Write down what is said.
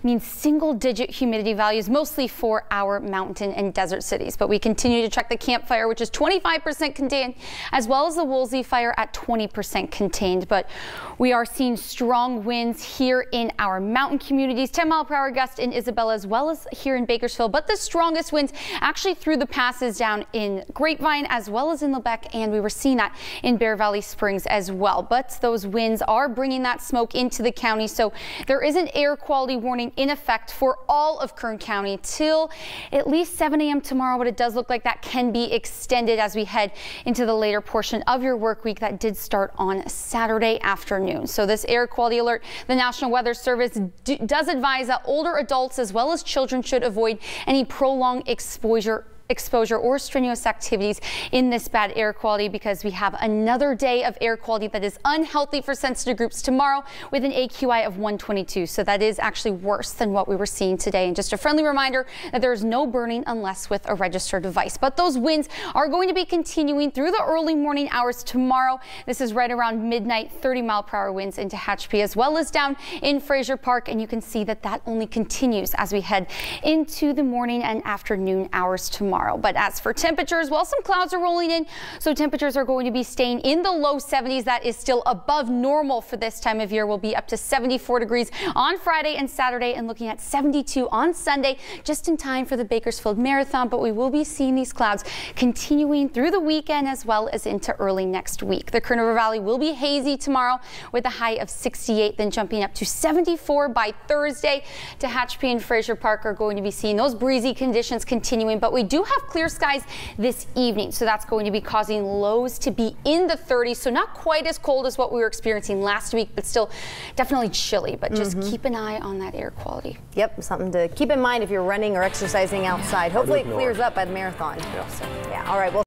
means single-digit humidity values, mostly for our mountain and desert cities. But we continue to track the Camp Fire, which is 25% contained, as well as the Woolsey Fire at 20% contained. But we are seeing strong winds here in our mountain communities, 10-mile-per-hour gusts in Isabella, as well as here in Bakersfield. But the strongest winds actually through the passes down in Grapevine, as well as in Lebec, and we were seeing that in Bear Valley Springs as well. But those winds are bringing that smoke into the county, so there is an air quality warning in effect for all of Kern County till at least 7 a.m. tomorrow, but it does look like that can be extended as we head into the later portion of your work week that did start on Saturday afternoon. So this air quality alert, the National Weather Service does advise that older adults as well as children should avoid any prolonged exposure or strenuous activities in this bad air quality, because we have another day of air quality that is unhealthy for sensitive groups tomorrow with an AQI of 122. So that is actually worse than what we were seeing today. And just a friendly reminder that there is no burning unless with a registered device. But those winds are going to be continuing through the early morning hours tomorrow. This is right around midnight, 30-mile-per-hour winds into Hatchby as well as down in Fraser Park. And you can see that that only continues as we head into the morning and afternoon hours tomorrow. But as for temperatures, well, some clouds are rolling in, so temperatures are going to be staying in the low 70s. That is still above normal for this time of year. We'll be up to 74 degrees on Friday and Saturday, and looking at 72 on Sunday, just in time for the Bakersfield Marathon. But we will be seeing these clouds continuing through the weekend as well as into early next week. The Kern River Valley will be hazy tomorrow with a high of 68, then jumping up to 74 by Thursday. To Hatchby and Fraser Park are going to be seeing those breezy conditions continuing, but we do have clear skies this evening, so that's going to be causing lows to be in the 30s, so not quite as cold as what we were experiencing last week, but still definitely chilly. But just keep an eye on that air quality. Yep, something to keep in mind if you're running or exercising outside. Hopefully it clears up by the marathon. Yeah, all right. Well,